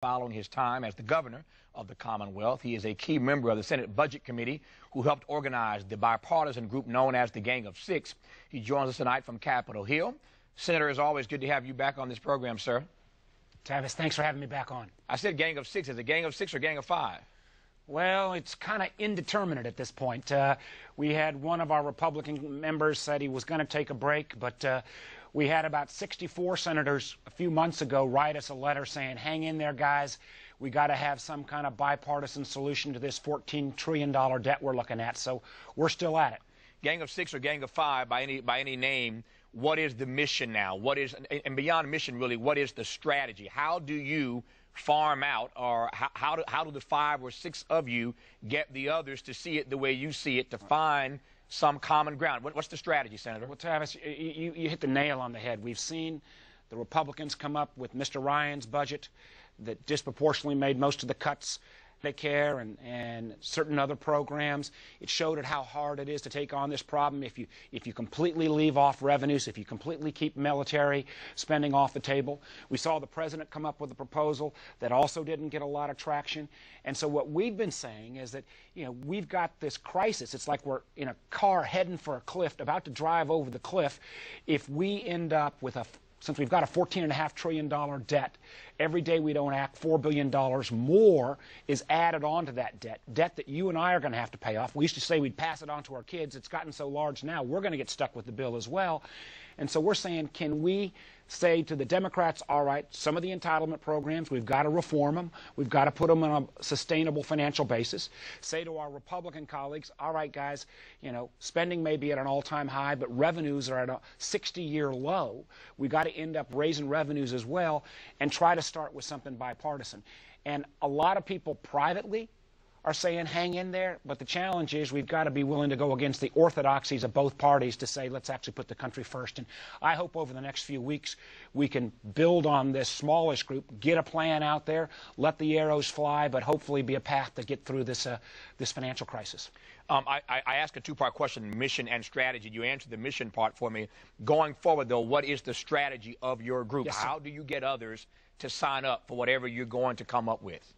Following his time as the governor of the Commonwealth, he is a key member of the Senate Budget Committee who helped organize the bipartisan group known as the Gang of Six. He joins us tonight from Capitol Hill. Senator, it's always good to have you back on this program, sir. Tavis, thanks for having me back on. I said Gang of Six. Is it Gang of Six or Gang of Five? Well, it's kind of indeterminate at this point. We had one of our Republican members said he was going to take a break, but we had about 64 senators a few months ago write us a letter saying, hang in there, guys. We got to have some kind of bipartisan solution to this $14 trillion debt we're looking at. So we're still at it. Gang of Six or Gang of Five, by any name, what is the mission now? What is, and beyond mission, really, what is the strategy? How do you farm out, or how do the 5 or 6 of you get the others to see it the way you see it, to find some common ground? What's the strategy, Senator? Well, Tavis, you hit the nail on the head. We've seen the Republicans come up with Mr. Ryan's budget that disproportionately made most of the cuts. Medicare and certain other programs. It showed how hard it is to take on this problem if you completely leave off revenues, if you completely keep military spending off the table. We saw the president come up with a proposal that also didn't get a lot of traction. And so what we've been saying is that, you know, we've got this crisis. It's like we're in a car heading for a cliff, about to drive over the cliff. If we end up with since we've got a $14.5 trillion debt, every day we don't act, $4 billion more is added on to that debt that you and I are going to have to pay off. We used to say we'd pass it on to our kids. It's gotten so large now, we're going to get stuck with the bill as well. And so we're saying, can we say to the Democrats, all right, some of the entitlement programs, we've got to reform them. We've got to put them on a sustainable financial basis. Say to our Republican colleagues, all right, guys, you know, spending may be at an all-time high, but revenues are at a 60-year low. We've got to end up raising revenues as well and try to start with something bipartisan. And a lot of people privately are saying hang in there, but the challenge is we've got to be willing to go against the orthodoxies of both parties to say let's actually put the country first. And I hope over the next few weeks we can build on this smallish group, get a plan out there, let the arrows fly, but hopefully be a path to get through this financial crisis. I asked a two-part question, mission and strategy. You answered the mission part for me. Going forward, though, what is the strategy of your group? Yes, how do you get others to sign up for whatever you're going to come up with?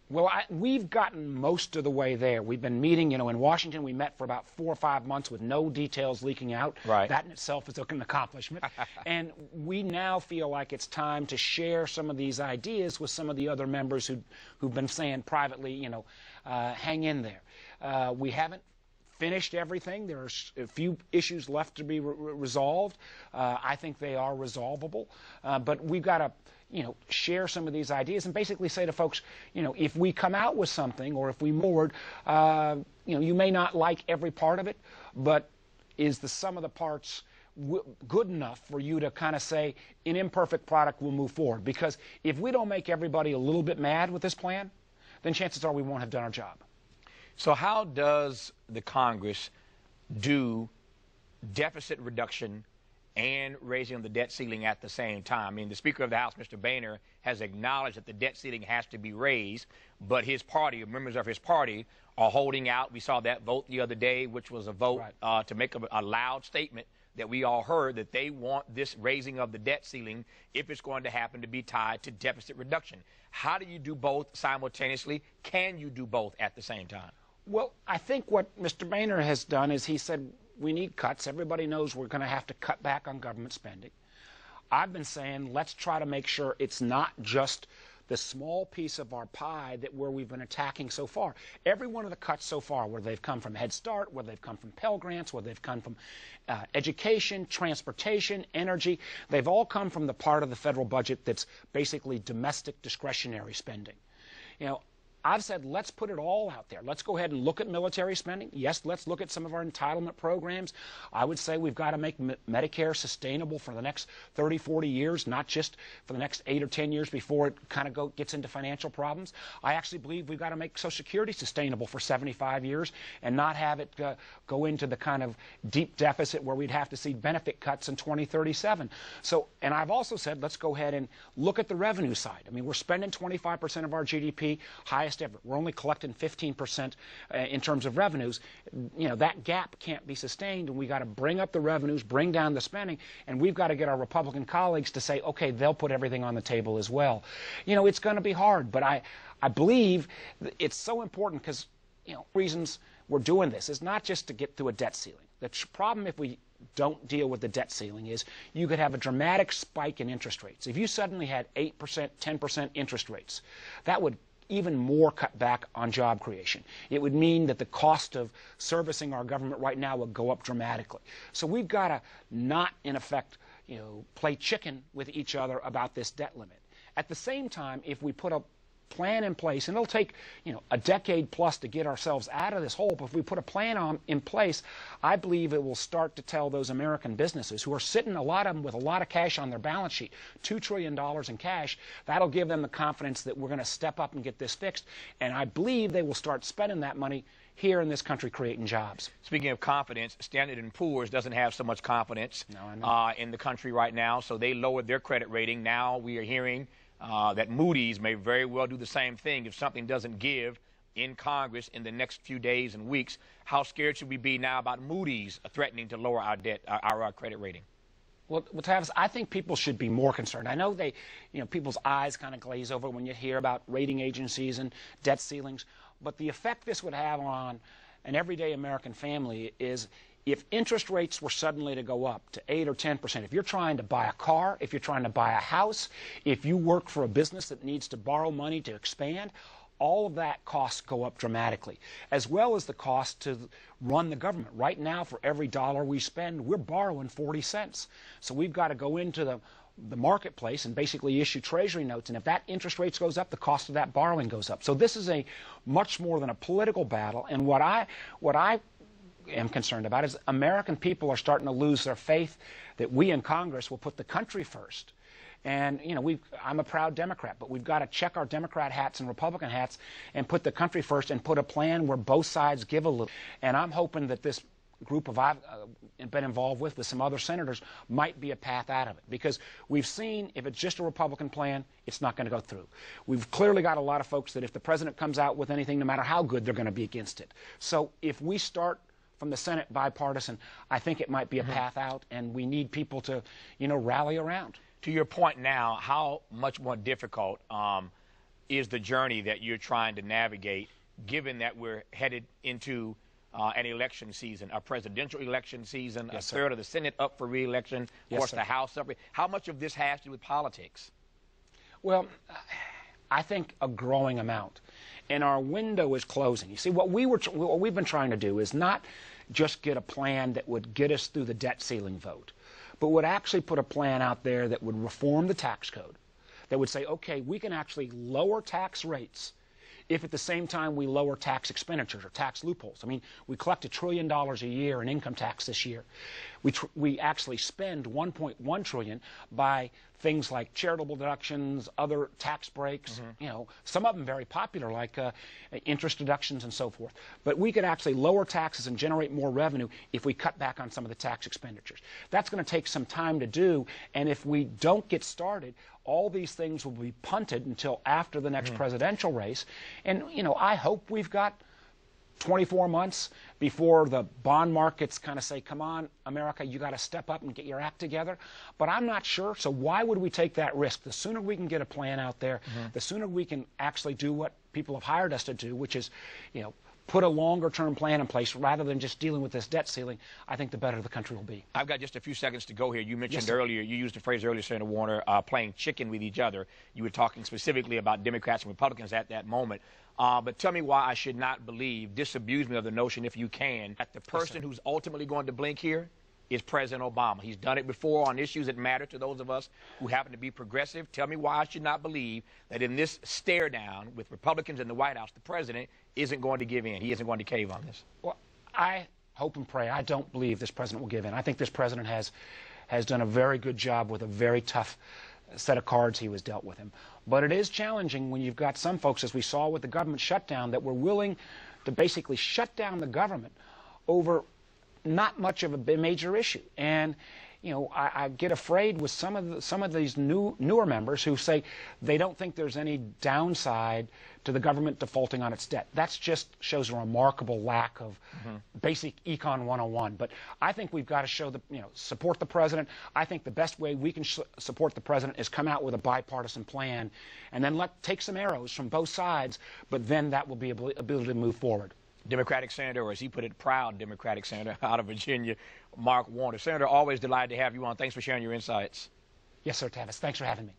Well, we've gotten most of the way there. We've been meeting, you know, in Washington. We met for about 4 or 5 months with no details leaking out. Right. That in itself is an accomplishment. And we now feel like it's time to share some of these ideas with some of the other members who've been saying privately, you know, hang in there. We haven't finished everything. There's a few issues left to be resolved. I think they are resolvable. But we've got to, you know, share some of these ideas and basically say to folks, you know, if we come out with something or if we move forward, you know, you may not like every part of it, but is the sum of the parts good enough for you to kind of say an imperfect product will move forward? Because if we don't make everybody a little bit mad with this plan, then chances are we won't have done our job. So how does the Congress do deficit reduction and raising of the debt ceiling at the same time? I mean, the Speaker of the House, Mr. Boehner, has acknowledged that the debt ceiling has to be raised, but his party, or members of his party, are holding out. We saw that vote the other day, which was a vote to make a loud statement that we all heard that they want this raising of the debt ceiling, if it's going to happen, to be tied to deficit reduction. How do you do both simultaneously? Can you do both at the same time? Well, I think what Mr. Boehner has done is he said we need cuts. Everybody knows we're going to have to cut back on government spending. I've been saying let's try to make sure it's not just the small piece of our pie that where we've been attacking so far. Every one of the cuts so far, where they've come from Head Start, where they've come from Pell Grants, where they've come from education, transportation, energy, they've all come from the part of the federal budget that's basically domestic discretionary spending. You know, I've said let's put it all out there. Let's go ahead and look at military spending. Yes, let's look at some of our entitlement programs. I would say we've got to make Medicare sustainable for the next 30, 40 years, not just for the next 8 or 10 years before it kind of gets into financial problems. I actually believe we've got to make Social Security sustainable for 75 years and not have it go into the kind of deep deficit where we'd have to see benefit cuts in 2037. So, and I've also said let's go ahead and look at the revenue side. I mean, we're spending 25% of our GDP, highest highest ever. We're only collecting 15% in terms of revenues. You know, that gap can't be sustained, and we got to bring up the revenues, bring down the spending, and we've got to get our Republican colleagues to say, okay, they'll put everything on the table as well. You know, it's going to be hard, but I believe it's so important because, you know, reasons we're doing this is not just to get through a debt ceiling. The problem if we don't deal with the debt ceiling is you could have a dramatic spike in interest rates. If you suddenly had 8%, 10% interest rates, that would even more cut back on job creation. It would mean that the cost of servicing our government right now would go up dramatically. So we've got to not, in effect, you know, play chicken with each other about this debt limit. At the same time, if we put a plan in place, and it'll take, you know, a decade plus to get ourselves out of this hole, but if we put a plan in place, I believe it will start to tell those American businesses who are sitting, a lot of them with a lot of cash on their balance sheet, $2 trillion in cash, that'll give them the confidence that we're going to step up and get this fixed, and I believe they will start spending that money here in this country creating jobs. Speaking of confidence, Standard & Poor's doesn't have so much confidence in the country right now, so they lowered their credit rating. Now we are hearing that Moody's may very well do the same thing if something doesn't give in Congress in the next few days and weeks. How scared should we be now about Moody's threatening to lower our debt, our credit rating? Well, Tavis, I think people should be more concerned. I know people's eyes kind of glaze over when you hear about rating agencies and debt ceilings, but the effect this would have on an everyday American family is if interest rates were suddenly to go up to 8 or 10%, if you're trying to buy a car, if you're trying to buy a house, if you work for a business that needs to borrow money to expand, all of that costs go up dramatically, as well as the cost to run the government. Right now, for every dollar we spend, we're borrowing 40 cents. So we've got to go into the marketplace and basically issue treasury notes, and if that interest rates goes up, the cost of that borrowing goes up. So this is a much more than a political battle, and what I am concerned about is American people are starting to lose their faith that we in Congress will put the country first. And, you know, I'm a proud Democrat, but we've got to check our Democrat hats and Republican hats and put the country first and put a plan where both sides give a little. And I'm hoping that this group I've been involved with some other senators might be a path out of it, because we've seen if it's just a Republican plan, it's not going to go through. We've clearly got a lot of folks that if the president comes out with anything, no matter how good, they're going to be against it. So if we start from the Senate bipartisan, I think it might be a path out, and we need people to, you know, rally around. To your point now, how much more difficult is the journey that you're trying to navigate, given that we're headed into an election season, a presidential election season, Yes, a third of the Senate up for re-election, of Yes, course, sir. the House up. How much of this has to do with politics? Well, I think a growing amount. And our window is closing. You see, what we've been trying to do is not just get a plan that would get us through the debt ceiling vote, but would actually put a plan out there that would reform the tax code, that would say, okay, we can actually lower tax rates if at the same time we lower tax expenditures or tax loopholes. I mean, we collect $1 trillion a year in income tax this year. We actually spend $1.1 trillion by things like charitable deductions, other tax breaks, you know, some of them very popular, like interest deductions and so forth. But we could actually lower taxes and generate more revenue if we cut back on some of the tax expenditures. That's going to take some time to do, and if we don't get started, all these things will be punted until after the next presidential race. And, you know, I hope we've got 24 months before the bond markets kind of say, come on, America, you got to step up and get your act together. But I'm not sure, so why would we take that risk? The sooner we can get a plan out there, the sooner we can actually do what people have hired us to do, which is, you know, put a longer-term plan in place rather than just dealing with this debt ceiling, I think the better the country will be. I've got just a few seconds to go here. You mentioned Yes, sir. earlier, you used the phrase earlier, Senator Warner, playing chicken with each other. You were talking specifically about Democrats and Republicans at that moment. But tell me why I should not believe, disabuse me of the notion, if you can, that the person who's ultimately going to blink here is President Obama. He's done it before on issues that matter to those of us who happen to be progressive. Tell me why I should not believe that in this stare down with Republicans in the White House, the president isn't going to give in. He isn't going to cave on this. Well, I hope and pray. I don't believe this president will give in. I think this president has done a very good job with a very tough set of cards he was dealt with him. But it is challenging when you've got some folks, as we saw with the government shutdown, that were willing to basically shut down the government over not much of a major issue. And, I get afraid with some of these newer members who say they don't think there's any downside to the government defaulting on its debt. That just shows a remarkable lack of basic Econ 101. But I think we've got to show support the president. I think the best way we can support the president is come out with a bipartisan plan, and then take some arrows from both sides. But then that will be ability to move forward. Democratic Senator, or as he put it, proud Democratic Senator out of Virginia, Mark Warner. Senator, always delighted to have you on. Thanks for sharing your insights. Yes, sir, Tavis. Thanks for having me.